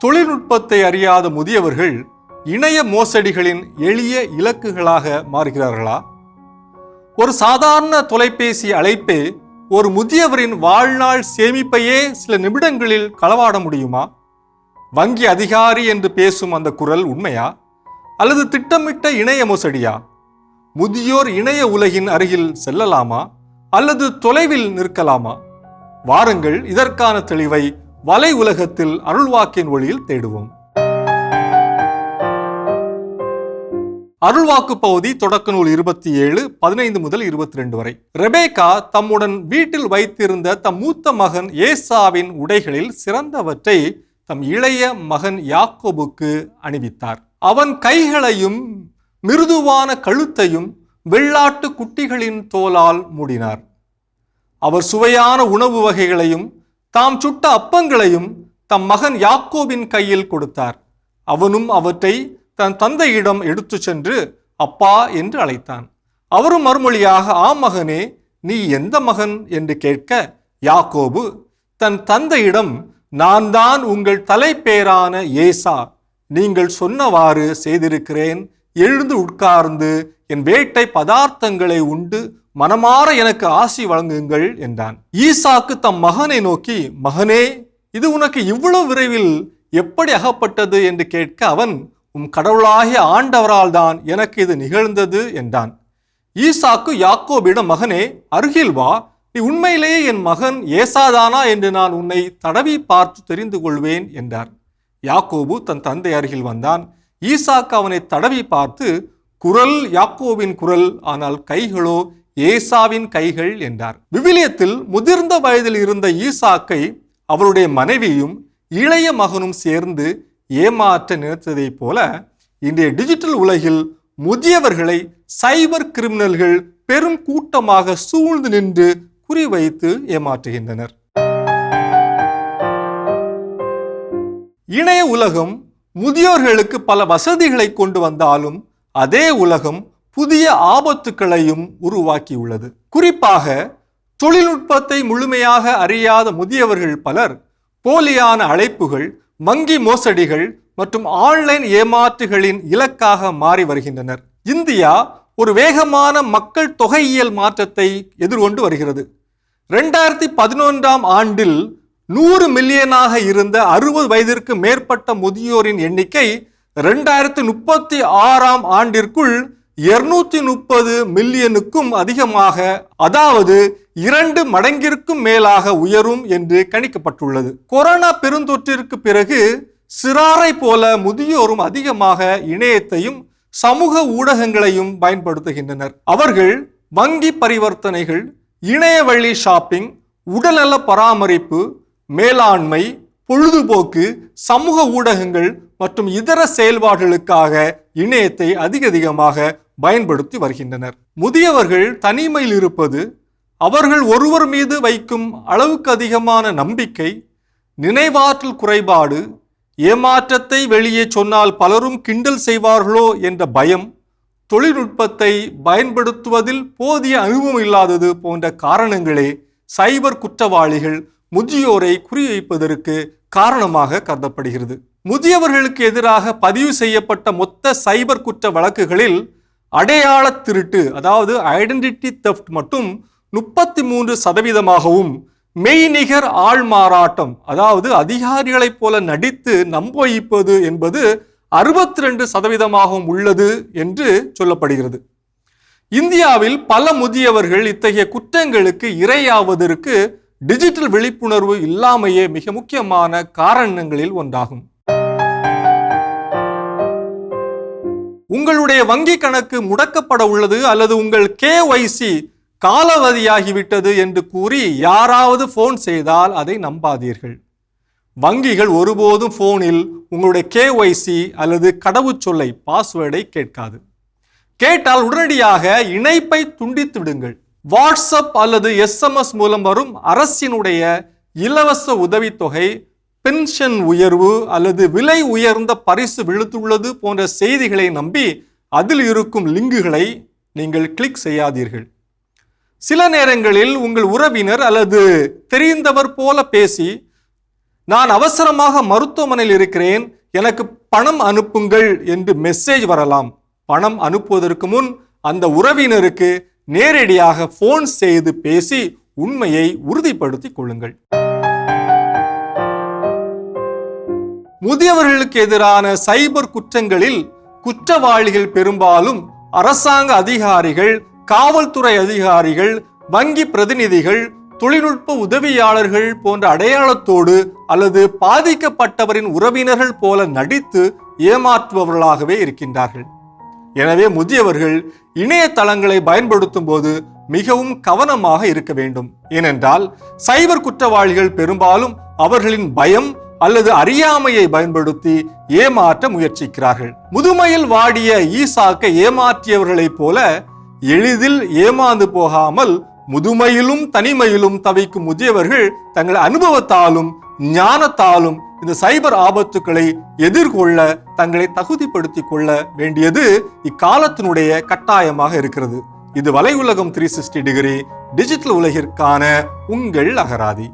தொழில்நுட்பத்தை அறியாத முதியவர்கள் இணைய மோசடிகளின் எளிய இலக்குகளாக மாறுகிறார்களா? ஒரு சாதாரண தொலைபேசி அழைப்பே ஒரு முதியவரின் வாழ்நாள் சேமிப்பையே சில நிமிடங்களில் களவாட முடியுமா? வங்கி அதிகாரி என்று பேசும் அந்த குரல் உண்மையா அல்லது திட்டமிட்ட இணைய மோசடியா? முதியோர் இணைய உலகின் அருகில் செல்லலாமா அல்லது தொலைவில் நிற்கலாமா? வாருங்கள், இதற்கான தெளிவை வலை உலகத்தில் அருள்வாக்கின் ஒளியில் தேடுவோம். அருள்வாக்கு பகுதி தொடக்க நூல் 27 15 முதல் 22 வரை. ரெபேக்கா தம்முடன் வீட்டில் வைத்திருந்த தம் மூத்த மகன் ஏசாவின் உடைகளில் சிறந்தவற்றை தம் இளைய மகன் யாக்கோபுக்கு அணிவித்தார். அவன் கைகளையும் மிருதுவான கழுத்தையும் வெள்ளாட்டு குட்டிகளின் தோலால் மூடினார். அவர் சுவையான உணவு வகைகளையும் தாம் சுட்ட அப்பங்களையும் தம் மகன் யாக்கோபின் கையில் கொடுத்தார். அவனும் அவற்றை தன் தந்தையிடம் எடுத்து சென்று அப்பா என்று அழைத்தான். அவரும் மறுமொழியாக, ஆம் மகனே, நீ எந்த மகன் என்று கேட்க, யாக்கோபு தன் தந்தையிடம், நான் தான் உங்கள் தலைப்பேரான ஏசா. நீங்கள் சொன்னவாறு செய்திருக்கிறேன். எழுந்து உட்கார்ந்து என் வேட்டை பதார்த்தங்களை உண்டு மனமாற எனக்கு ஆசி வழங்குங்கள் என்றான். ஈசாக்கு தம் மகனை நோக்கி, மகனே, இது உனக்கு இவ்வளவு விரைவில் எப்படி அகப்பட்டது என்று கேட்க, அவன், உம் கடவுளாகிய ஆண்டவரால் தான் எனக்கு இது நிகழ்ந்தது என்றான். ஈசாக்கு யாக்கோபிடம், மகனே, அருகில் வா, நீ உண்மையிலேயே என் மகன் ஏசாதானா என்று நான் உன்னை தடவி பார்த்து தெரிந்து கொள்வேன் என்றார். யாக்கோபு தன் தந்தை அருகில் வந்தான். ஈசாக்கு அவனை தடவி பார்த்து, குரல் யாக்கோபின் குரல், ஆனால் கைகளோ ஏசாவின் கைகள் என்றார். விவிலியத்தில் முதிர்ந்த வயதில் இருந்த ஈசாக்கை அவருடைய மனைவியும் இளைய மகனும் சேர்ந்து ஏமாற்ற நினைத்ததைப் போல இன்றைய டிஜிட்டல் உலகில் முதியவர்களை சைபர் கிரிமினல்கள் பெரும் கூட்டமாக சூழ்ந்து நின்று குறிவைத்து ஏமாற்றுகின்றனர். இணைய உலகம் முதியோர்களுக்கு பல வசதிகளை கொண்டு வந்தாலும் அதே உலகம் புதிய ஆபத்துக்களையும் உருவாக்கியுள்ளது. குறிப்பாக தொழில்நுட்பத்தை முழுமையாக அறியாத முதியவர்கள் பலர் போலியான அழைப்புகள், வங்கி மோசடிகள் மற்றும் ஆன்லைன் ஏமாற்றுகளின் இலக்காக மாறி வருகின்றனர். இந்தியா ஒரு வேகமான மக்கள் தொகையியல் மாற்றத்தை எதிர்கொண்டு வருகிறது. 2011ஆம் ஆண்டில் 100 மில்லியனாக இருந்த 60 வயதிற்கு மேற்பட்ட முதியோரின் எண்ணிக்கை 2036ஆம் ஆண்டிற்குள் 230 மில்லியனுக்கும் அதிகமாக, அதாவது 2 மடங்கிற்கும் மேலாக உயரும் என்று கணிக்கப்பட்டுள்ளது. கொரோனா பெருந்தொற்றிற்கு பிறகு சிறாரை போல முதியோரும் அதிகமாக இணையத்தையும் சமூக ஊடகங்களையும் பயன்படுத்துகின்றனர். அவர்கள் வங்கி பரிவர்த்தனைகள், இணையவழி ஷாப்பிங், உடல்நல பராமரிப்பு, மேலாண்மை, பொழுதுபோக்கு, சமூக ஊடகங்கள் மற்றும் இதர செயல்பாடுகளுக்காக இணையத்தை அதிகமாக பயன்படுத்தி வருகின்றனர். முதியவர்கள் தனிமையில் இருப்பது, அவர்கள் ஒருவர் மீது வைக்கும் அளவுக்கு அதிகமான நம்பிக்கை, நினைவாற்றல் குறைபாடு, ஏமாற்றத்தை வெளியே சொன்னால் பலரும் கிண்டல் செய்வார்களோ என்ற பயம், தொழில்நுட்பத்தை பயன்படுத்துவதில் போதிய அனுபவம் இல்லாதது போன்ற காரணங்களே சைபர் குற்றவாளிகள் முதியோரை குறிவைப்பதற்கு காரணமாக கருதப்படுகிறது. முதியவர்களுக்கு எதிராக பதிவு செய்யப்பட்ட மொத்த சைபர் குற்ற வழக்குகளில் அடையாள திருட்டு, அதாவது ஐடென்டிட்டி தெஃப்ட் மட்டும் 33%, மெய்நிகர் ஆள்மாறாட்டம், அதாவது அதிகாரிகளைப் போல நடித்து நம்ப வைப்பது என்பது 62% உள்ளது என்று சொல்லப்படுகிறது. இந்தியாவில் பல முதியவர்கள் இத்தகைய குற்றங்களுக்கு இரையாவதற்கு டிஜிட்டல் விழிப்புணர்வு இல்லாமையே மிக முக்கியமான காரணங்களில் ஒன்றாகும். உங்களுடைய வங்கி கணக்கு முடக்கப்பட உள்ளது அல்லது உங்கள் KYC காலாவதியாகிவிட்டது என்று கூறி யாராவது போன் செய்தால் அதை நம்பாதீர்கள். வங்கிகள் ஒருபோதும் போனில் உங்களுடைய KYC அல்லது கடவுச்சொல்லை, பாஸ்வேர்டை கேட்காது. கேட்டால் உடனடியாக இணைப்பை துண்டித்து விடுங்கள். வாட்ஸ்அப் அல்லது SMS மூலம் வரும் அரசினுடைய இலவச உதவித்தொகை, பென்ஷன் உயர்வு அல்லது விலை உயர்ந்த பரிசு விழுந்துள்ளது போன்ற செய்திகளை நம்பி அதில் இருக்கும் லிங்குகளை நீங்கள் கிளிக் செய்யாதீர்கள். சில நேரங்களில் உங்கள் உறவினர் அல்லது தெரிந்தவர் போல பேசி நான் அவசரமாக மருத்துவமனையில் இருக்கிறேன், எனக்கு பணம் அனுப்புங்கள் என்று மெசேஜ் வரலாம். பணம் அனுப்புவதற்கு முன் அந்த உறவினருக்கு நேரடியாக போன் செய்து பேசி உண்மையை உறுதிப்படுத்திக் கொள்ளுங்கள். முதியவர்களுக்கு எதிரான சைபர் குற்றங்களில் குற்றவாளிகள் பெரும்பாலும் அரசாங்க அதிகாரிகள், காவல்துறை அதிகாரிகள், வங்கி பிரதிநிதிகள், தொழில்நுட்ப உதவியாளர்கள் போன்ற அடையாளத்தோடு அல்லது பாதிக்கப்பட்டவரின் உறவினர்கள் போல நடித்து ஏமாற்றுபவர்களாகவே இருக்கின்றார்கள். எனவே முதியவர்கள் இணையதளங்களை பயன்படுத்தும் போது மிகவும் கவனமாக இருக்க வேண்டும். ஏனென்றால் சைபர் குற்றவாளிகள் பெரும்பாலும் அவர்களின் பயம் அல்லது அறியாமையை பயன்படுத்தி ஏமாற்ற முயற்சிக்கிறார்கள். முதுமையில் வாடிய ஈசாக்கை ஏமாற்றியவர்களைப் போல எளிதில் ஏமாந்து போகாமல் முதுமையிலும் தனிமையிலும் தவிக்கும் முதியவர்கள் தங்கள் அனுபவத்தாலும் ஞானத்தாலும் இந்த சைபர் ஆபத்துக்களை எதிர்கொள்ள தங்களை தகுதிப்படுத்திக் கொள்ள வேண்டியது இக்காலத்தினுடைய கட்டாயமாக இருக்கிறது. இது வலை உலகம் 360 டிகிரி டிஜிட்டல் உலகிற்கான உங்கள் அகராதி.